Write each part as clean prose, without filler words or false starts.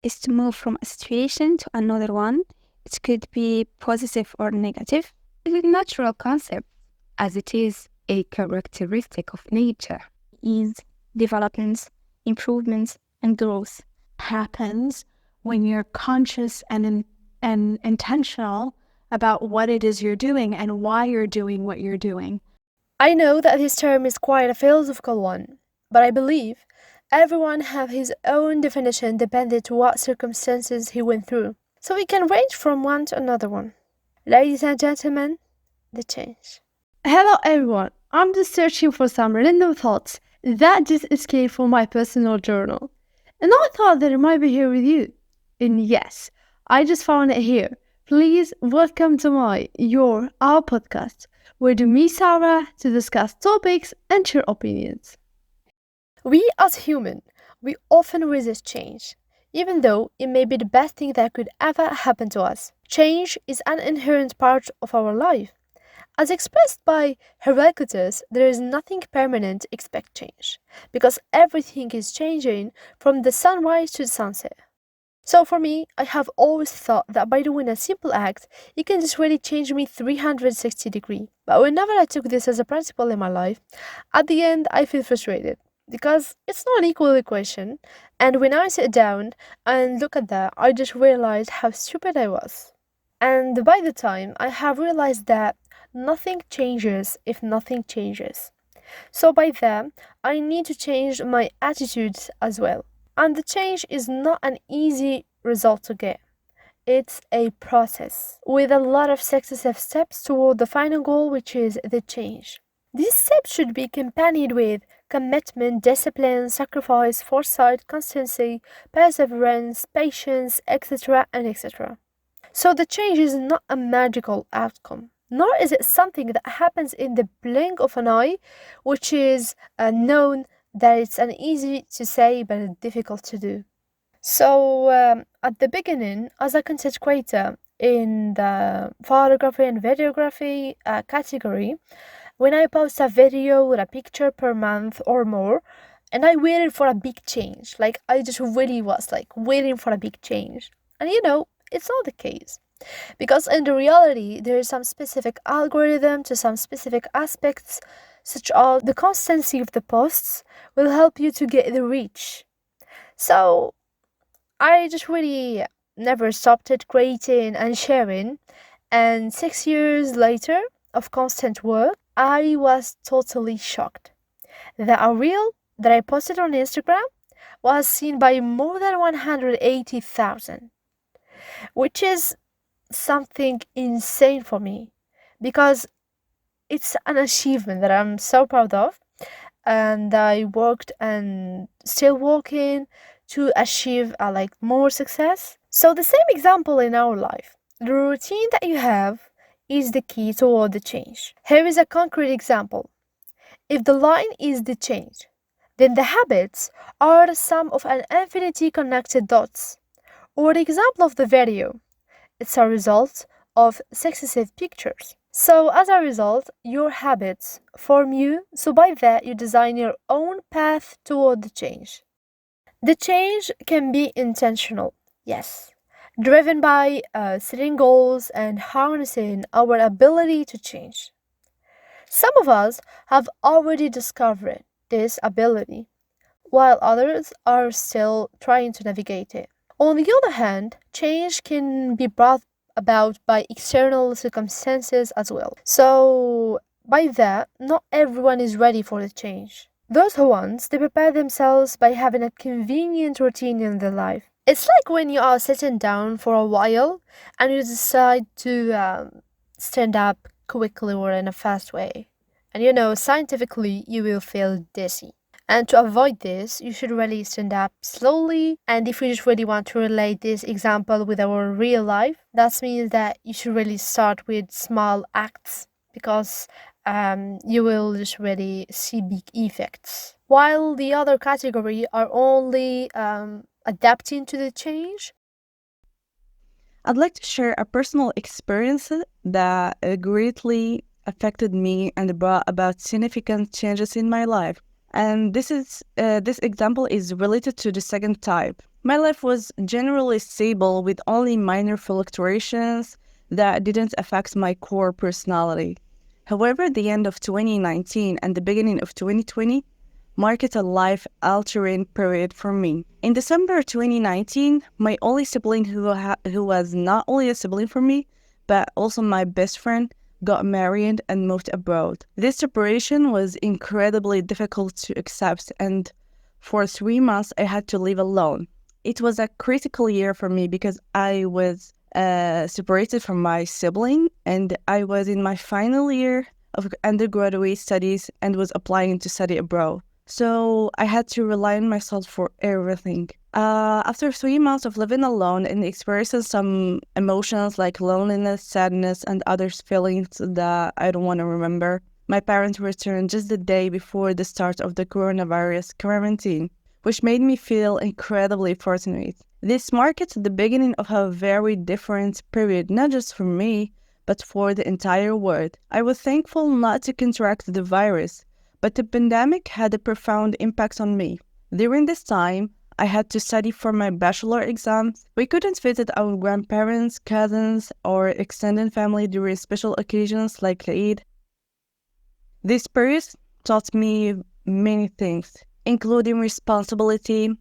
is to move from a situation to another one. It could be positive or negative. It is a natural concept, as it is a characteristic of nature. Ease, developments, improvements, and growth happens when you're conscious and intentional about what it is you're doing and why you're doing what you're doing. I know that this term is quite a philosophical one, but I believe everyone have his own definition depending to what circumstances he went through. So it can range from one to another one. Ladies and gentlemen, the change. Hello everyone, I'm just searching for some random thoughts that just escaped from my personal journal. And I thought that it might be here with you. And yes, I just found it here. Please welcome to our podcast, where we meet Sarah to discuss topics and share opinions. We as humans, we often resist change, even though it may be the best thing that could ever happen to us. Change is an inherent part of our life. As expressed by Heraclitus, there is nothing permanent except change, because everything is changing from the sunrise to the sunset. So for me, I have always thought that by doing a simple act, it can just really change me 360 degrees. But whenever I took this as a principle in my life, at the end I feel frustrated because it's not an equal equation. And when I sit down and look at that, I just realized how stupid I was. And by the time I have realized that nothing changes if nothing changes. So by that, I need to change my attitudes as well. And the change is not an easy result to get. It's a process with a lot of successive steps toward the final goal, which is the change. These steps should be accompanied with commitment, discipline, sacrifice, foresight, constancy, perseverance, patience, etc. and etc. So the change is not a magical outcome, nor is it something that happens in the blink of an eye, which is known that it's an easy to say but difficult to do. So at the beginning, as a content creator in the photography and videography category, when I post a video or a picture per month or more, and I waited for a big change, like I just really was like waiting for a big change. And it's not the case. Because in the reality, there is some specific algorithm to some specific aspects, such as the constancy of the posts will help you to get the reach. So I just really never stopped it creating and sharing. And 6 years later of constant work, I was totally shocked that a reel that I posted on Instagram was seen by more than 180,000, which is something insane for me because it's an achievement that I'm so proud of, and I worked and still working to achieve like more success. So the same example in our life, the routine that you have is the key toward the change. Here is a concrete example. If the line is the change, then the habits are the sum of an infinity connected dots. Or the example of the video, it's a result of successive pictures. So as a result, your habits form you, so by that you design your own path toward the change. The change can be intentional, yes, driven by setting goals and harnessing our ability to change. Some of us have already discovered this ability, while others are still trying to navigate it. On the other hand, change can be brought about by external circumstances as well. So, by that, not everyone is ready for the change. Those who want, they prepare themselves by having a convenient routine in their life. It's like when you are sitting down for a while and you decide to stand up quickly or in a fast way. And scientifically, you will feel dizzy. And to avoid this, you should really stand up slowly. And if you just really want to relate this example with our real life, that means that you should really start with small acts because you will just really see big effects. While the other category are only adapting to the change. I'd like to share a personal experience that greatly affected me and brought about significant changes in my life. And this example is related to the second type. My life was generally stable with only minor fluctuations that didn't affect my core personality. However, the end of 2019 and the beginning of 2020 marked a life-altering period for me. In December 2019, my only sibling who was not only a sibling for me, but also my best friend, got married and moved abroad. This separation was incredibly difficult to accept, and for 3 months I had to live alone. It was a critical year for me because I was separated from my sibling, and I was in my final year of undergraduate studies and was applying to study abroad. So I had to rely on myself for everything. After 3 months of living alone and experiencing some emotions like loneliness, sadness, and other feelings that I don't want to remember, my parents returned just the day before the start of the coronavirus quarantine, which made me feel incredibly fortunate. This marked the beginning of a very different period, not just for me, but for the entire world. I was thankful not to contract the virus, but the pandemic had a profound impact on me. During this time, I had to study for my bachelor exams. We couldn't visit our grandparents, cousins, or extended family during special occasions like Eid. This period taught me many things, including responsibility,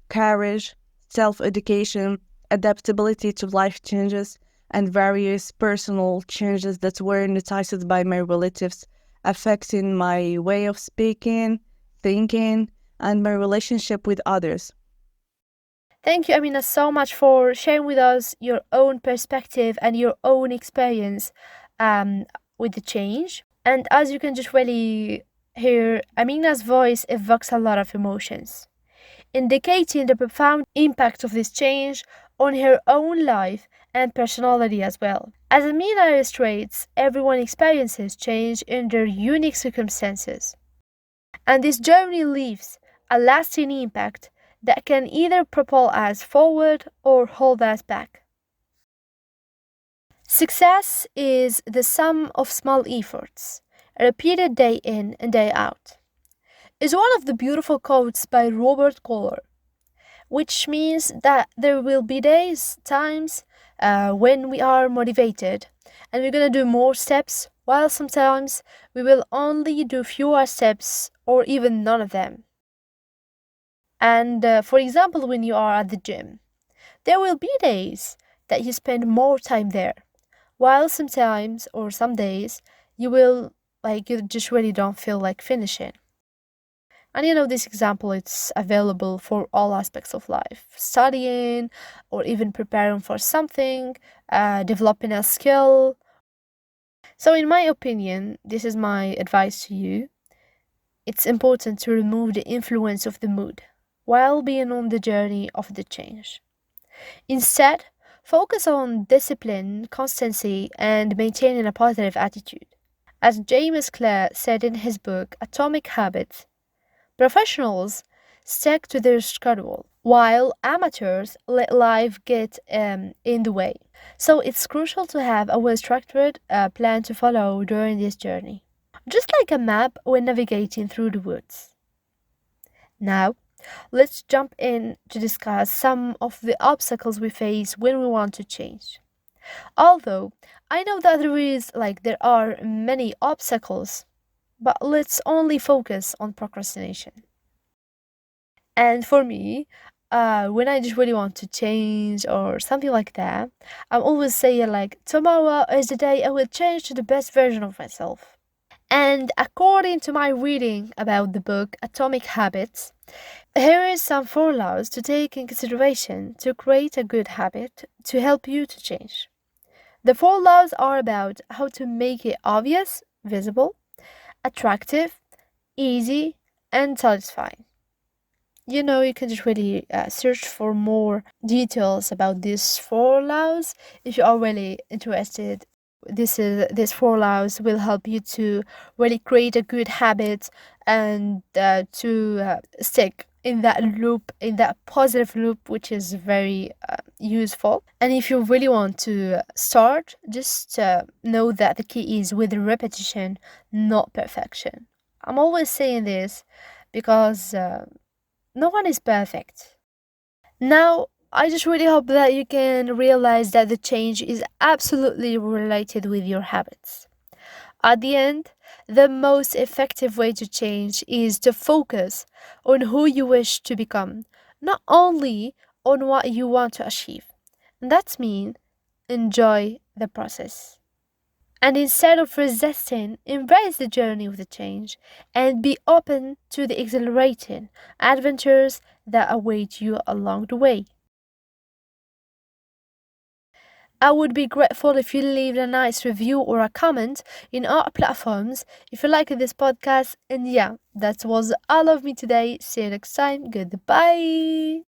courage, self-education, adaptability to life changes, and various personal changes that were noticed by my relatives, affecting my way of speaking, thinking, and my relationship with others. Thank you, Amina, so much for sharing with us your own perspective and your own experience um, with the change. And as you can just really hear, Amina's voice evokes a lot of emotions, indicating the profound impact of this change on her own life and personality as well. As Amina illustrates, everyone experiences change in their unique circumstances, and this journey leaves a lasting impact that can either propel us forward or hold us back. Success is the sum of small efforts, repeated day in and day out, is one of the beautiful quotes by Robert Kohler, which means that there will be days, times when we are motivated and we're gonna do more steps, while sometimes we will only do fewer steps or even none of them. And for example, when you are at the gym, there will be days that you spend more time there, while sometimes or some days you will you just really don't feel like finishing. And this example, it's available for all aspects of life: studying, or even preparing for something, developing a skill. So, in my opinion, this is my advice to you. It's important to remove the influence of the mood while being on the journey of the change. Instead, focus on discipline, constancy, and maintaining a positive attitude. As James Clear said in his book Atomic Habits, professionals stick to their schedule, while amateurs let life get in the way. So it's crucial to have a well-structured plan to follow during this journey, just like a map when navigating through the woods. Now, let's jump in to discuss some of the obstacles we face when we want to change. Although I know that there are many obstacles, but let's only focus on procrastination. And for me, when I just really want to change or something like that, I'm always saying like tomorrow is the day I will change to the best version of myself. And according to my reading about the book Atomic Habits, here is some formulas to take in consideration to create a good habit to help you to change. The formulas are about how to make it obvious, visible, attractive, easy, and satisfying. You can just really search for more details about these four laws if you are really interested. These four laws will help you to really create a good habit and to stick in that loop, in that positive loop, which is very useful. And if you really want to start, just know that the key is with repetition, not perfection. I'm always saying this because no one is perfect. Now, I just really hope that you can realize that the change is absolutely related with your habits. At the end, the most effective way to change is to focus on who you wish to become, not only on what you want to achieve. And that means enjoy the process. And instead of resisting, embrace the journey of the change and be open to the exhilarating adventures that await you along the way. I would be grateful if you leave a nice review or a comment in our platforms if you like this podcast. And yeah, that was all of me today. See you next time. Goodbye.